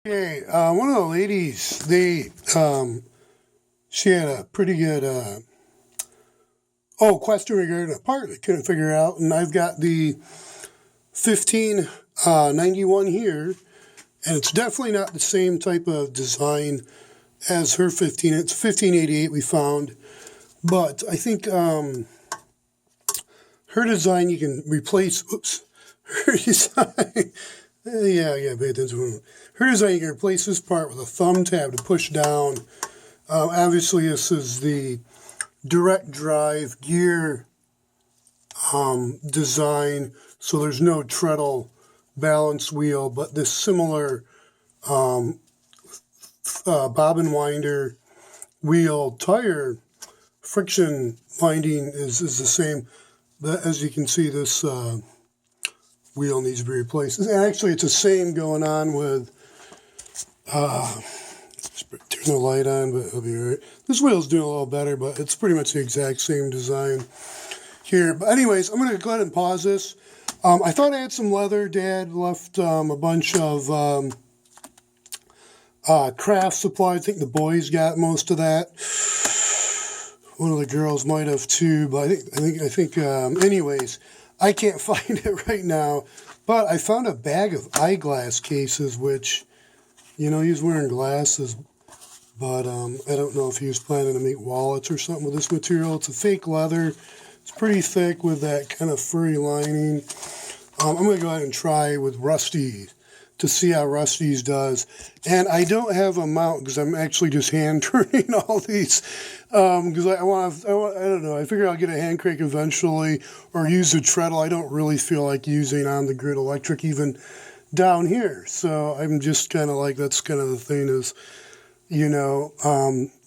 Okay, one of the ladies, she had a pretty good, question regarding a part I couldn't figure out, and I've got the 1591 here, and it's definitely not the same type of design as her 15. It's 1588 we found, but I think her design you can replace. Oops, her design. Yeah, pay attention. Her design, you can replace this part with a thumb tab to push down. Obviously, this is the direct drive gear design, so there's no treadle balance wheel, but this similar bobbin winder wheel tire friction winding is the same. But as you can see, this wheel needs to be replaced. And actually, it's the same going on with, there's no light on, but it'll be all right. This wheel's doing a little better, but it's pretty much the exact same design here. But anyways, I'm going to go ahead and pause this. I thought I had some leather. Dad left a bunch of craft supply. I think the boys got most of that. One of the girls might have too, but I think anyways, I can't find it right now, but I found a bag of eyeglass cases, which, you know, he was wearing glasses, but I don't know if he was planning to make wallets or something with this material. It's a fake leather. It's pretty thick with that kind of furry lining. I'm going to go ahead and try with Rusty's to see how Rusty's does. And I don't have a mount because I'm actually just hand turning all these. Because I don't know, I figure I'll get a hand crank eventually or use a treadle. I don't really feel like using on the grid electric even down here. So I'm just kind of like, that's kind of the thing is, you know,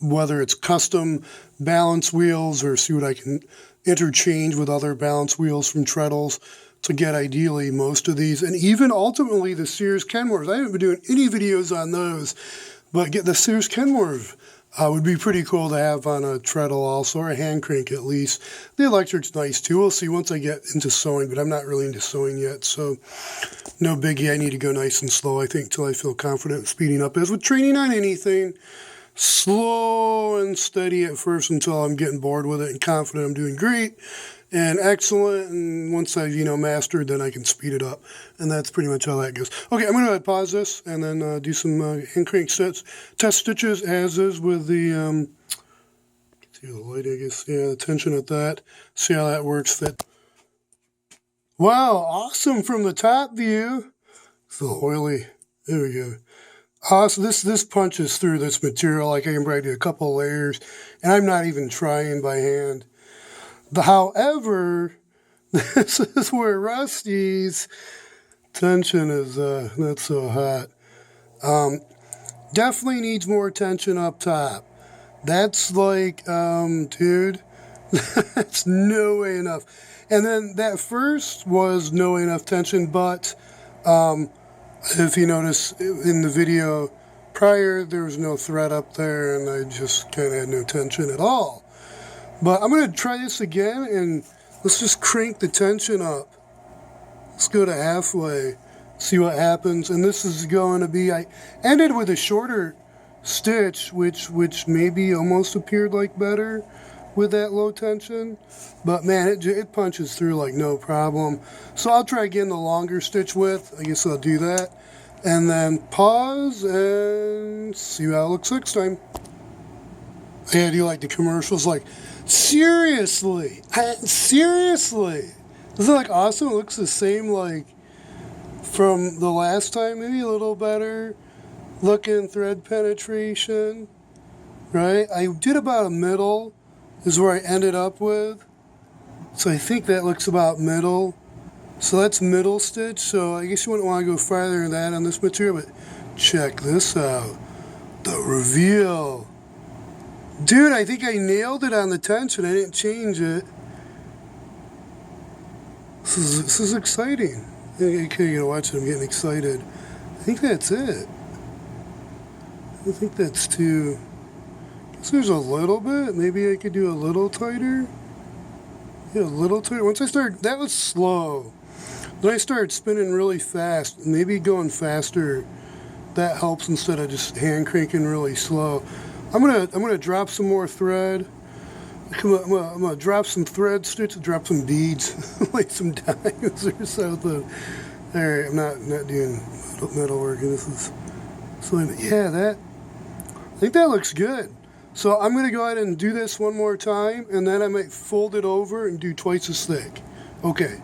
whether it's custom balance wheels or see what I can interchange with other balance wheels from treadles to get ideally most of these. And even ultimately the Sears Kenmores. I haven't been doing any videos on those, but get the Sears Kenmore would be pretty cool to have on a treadle also, or a hand crank at least. The electric's nice too. We'll see once I get into sewing, but I'm not really into sewing yet, so no biggie. I need to go nice and slow, I think, till I feel confident speeding up. As with training on anything, slow and steady at first until I'm getting bored with it and confident I'm doing great and excellent, and once I've, mastered, then I can speed it up, and that's pretty much how that goes. Okay, I'm going to go ahead and pause this, and then do some hand crank test stitches, as is with the, see the light, I guess, yeah, the tension at that, see how that works fit. Wow, awesome from the top view. It's a little oily, there we go. So this punches through this material, like I can probably do a couple layers, and I'm not even trying by hand. However, this is where Rusty's tension is not so hot. Definitely needs more tension up top. That's like, dude, that's no way enough. And then that first was no way enough tension, but if you notice in the video prior, there was no thread up there, and I just kind of had no tension at all. But I'm going to try this again, and let's just crank the tension up. Let's go to halfway, see what happens. And this is going to be, I ended with a shorter stitch, which maybe almost appeared like better with that low tension. But man, it punches through like no problem. So I'll try again the longer stitch width. I guess I'll do that. And then pause and see how it looks next time. Yeah, do you like the commercials? Like, seriously? Seriously? Isn't it like awesome? It looks the same like from the last time, maybe a little better looking thread penetration, right? I did about a middle is where I ended up with. So I think that looks about middle. So that's middle stitch. So I guess you wouldn't want to go farther than that on this material, but check this out. The reveal. Dude, I think I nailed it on the tension. I didn't change it. This is exciting. Okay, you're gonna watch it. I'm getting excited. I think that's it. I think that's too. I guess there's a little bit. Maybe I could do a little tighter. Yeah, a little tighter. Once I started, that was slow. Then I started spinning really fast. Maybe going faster that helps instead of just hand cranking really slow. I'm gonna drop some more thread. I'm gonna drop some thread stitches, drop some beads, like some dimes or something. All right, I'm not doing metal working. This is so yeah, I think that looks good. So I'm gonna go ahead and do this one more time, and then I might fold it over and do twice as thick. Okay.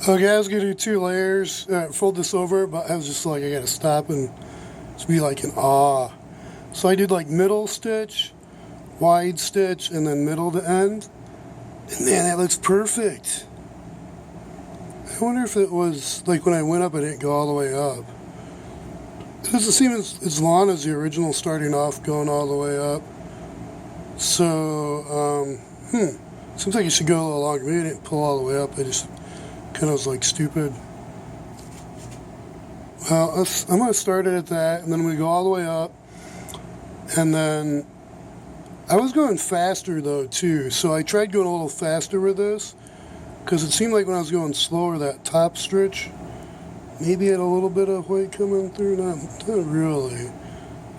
Okay, I was gonna do 2 layers, fold this over, but I was just like, I gotta stop and just be like in awe. So I did like middle stitch, wide stitch, and then middle to end. And man, that looks perfect. I wonder if it was like when I went up, I didn't go all the way up. It doesn't seem as long as the original starting off going all the way up. So, seems like it should go a little longer. Maybe I didn't pull all the way up. I just kind of was like stupid. Well, I'm going to start it at that, and then I'm going to go all the way up. And then I was going faster though too, so I tried going a little faster with this because it seemed like when I was going slower, that top stitch maybe had a little bit of white coming through. Not really.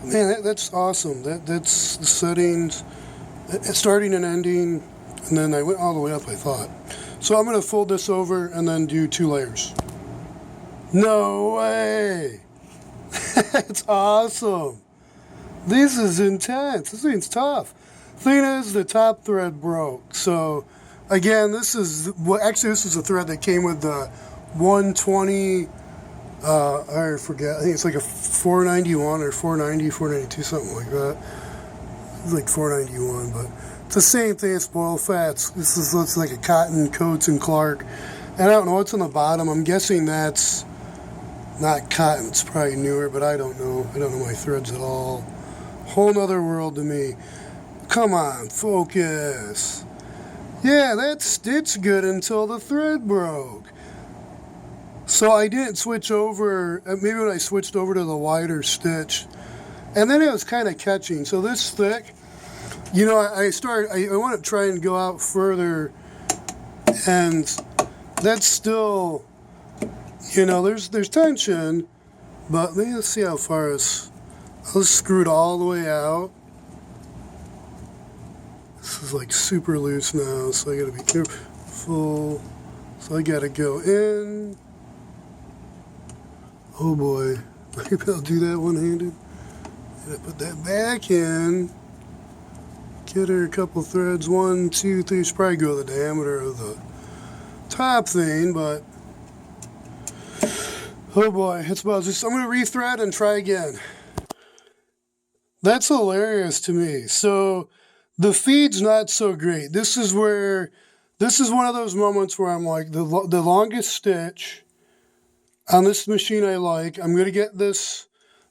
Man, that's awesome. That's the settings, starting and ending, and then I went all the way up, I thought. So I'm going to fold this over and then do 2 layers. No way! That's awesome. This is intense. This thing's tough. Thing is, the top thread broke. So, again, this is a thread that came with the 120. I forget. I think it's like a 491 or 490, 492, something like that. It's like 491, but it's the same thing as spoil fats. This looks like a Cotton Coats and Clark. And I don't know what's on the bottom. I'm guessing that's not cotton. It's probably newer, but I don't know. I don't know my threads at all. Whole nother world to me. Come on, focus. Yeah, that stitch good until the thread broke. So I didn't switch over. Maybe when I switched over to the wider stitch, and then it was kind of catching. So this thick, you know, I want to try and go out further, and that's still, you know, there's tension, but maybe let's see how far it's. Let's screw it all the way out. This is like super loose now, so I gotta be careful. So I gotta go in. Oh boy, maybe I'll do that one-handed. Gotta put that back in. Get her a couple threads, 1, 2, 3. Should probably go the diameter of the top thing, but oh boy, it's about just. I'm gonna rethread and try again. That's hilarious to me. So the feed's not so great. This is one of those moments where I'm like, the longest stitch on this machine I like. I'm going to get this.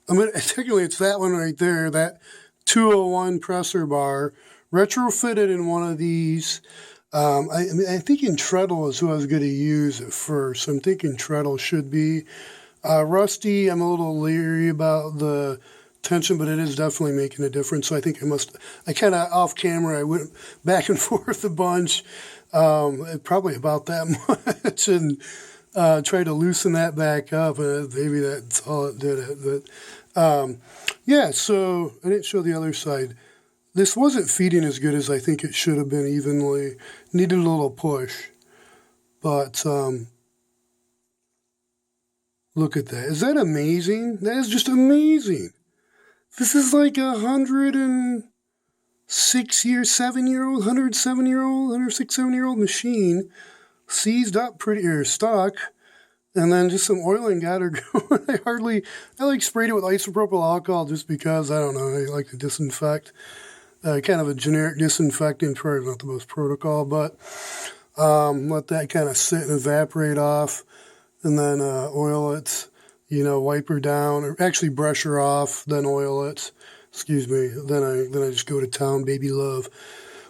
Technically it's that one right there, that 201 presser bar, retrofitted in one of these. I'm thinking treadle is who I was going to use at first. I'm thinking treadle should be. Rusty, I'm a little leery about the tension, but it is definitely making a difference. So I think I kind of off camera, I went back and forth a bunch, probably about that much, and tried to loosen that back up, and maybe that's all it did it. But yeah, so I didn't show the other side. This wasn't feeding as good as I think it should have been evenly. Needed a little push, but look at that. Is that amazing? That is just amazing. This is like 106-year, 7-year-old, 107-year-old, 106-7-year-old machine, seized up pretty, or stuck, and then just some oiling got her going. I like sprayed it with isopropyl alcohol just because, I don't know, I like to disinfect. Kind of a generic disinfectant, probably not the most protocol, but let that kind of sit and evaporate off, and then oil it. You know, wipe her down, or actually brush her off, then oil it. Excuse me. Then I just go to town, Baby Love,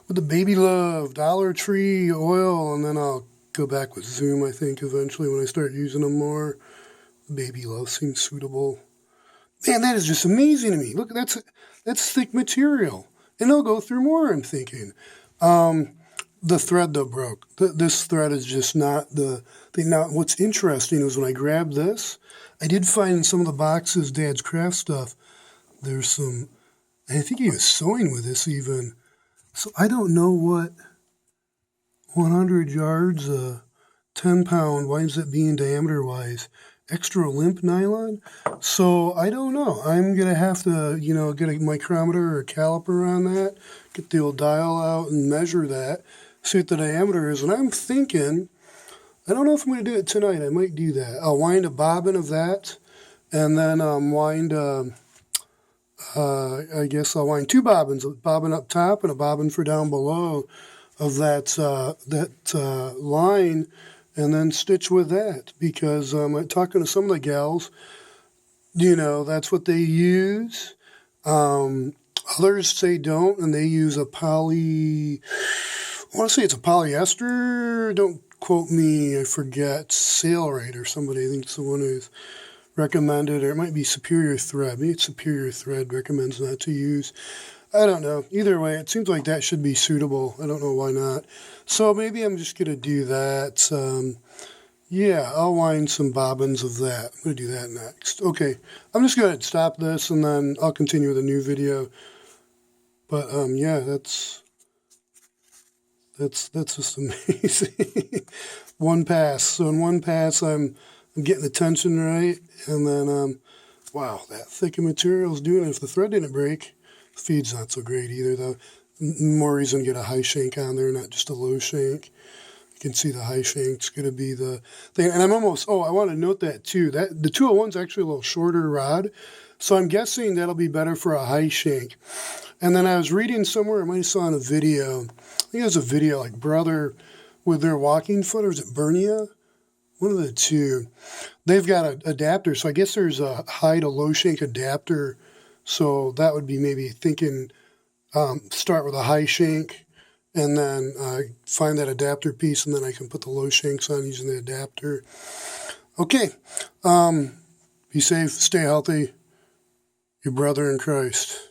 with the Baby Love Dollar Tree oil, and then I'll go back with Zoom. I think eventually when I start using them more. Baby Love seems suitable. Man, that is just amazing to me. Look, that's thick material, and they'll go through more. I'm thinking. The thread though broke. This thread is just not the thing. Now, what's interesting is when I grabbed this, I did find in some of the boxes, Dad's craft stuff, there's some, I think he was sewing with this even. So I don't know what 100 yards, 10-pound winds up being diameter-wise. Extra limp nylon. So I don't know. I'm going to have to, get a micrometer or a caliper on that, get the old dial out and measure that, see what the diameter is. And I'm thinking, I don't know if I'm going to do it tonight. I might do that. I'll wind a bobbin of that, and then wind, I guess I'll wind two bobbins, a bobbin up top and a bobbin for down below of that line, and then stitch with that, because I'm talking to some of the gals, that's what they use. Others say don't, and they use a I want to say it's a polyester, don't quote me, I forget, Sailrite or somebody, I think it's the one who's recommended, or it might be Superior Thread. Maybe it's Superior Thread recommends not to use. I don't know. Either way, it seems like that should be suitable. I don't know why not. So maybe I'm just going to do that. Yeah, I'll wind some bobbins of that. I'm going to do that next. Okay, I'm just going to stop this, and then I'll continue with a new video. But, yeah, that's just amazing. One pass. So in one pass, I'm getting the tension right, and then, wow, that thick of material is doing it. If the thread didn't break, the feed's not so great either, though. More reason to get a high shank on there, not just a low shank. You can see the high shank's going to be the thing. And I'm almost, I want to note that too. That the 201's actually a little shorter rod, so I'm guessing that'll be better for a high shank. And then I was reading somewhere, I might have saw in a video, I think it was a video, like Brother with their walking foot, or is it Bernia? One of the two. They've got an adapter, so I guess there's a high to low shank adapter. So that would be maybe thinking start with a high shank, and then find that adapter piece, and then I can put the low shanks on using the adapter. Okay. Be safe, stay healthy. Your brother in Christ.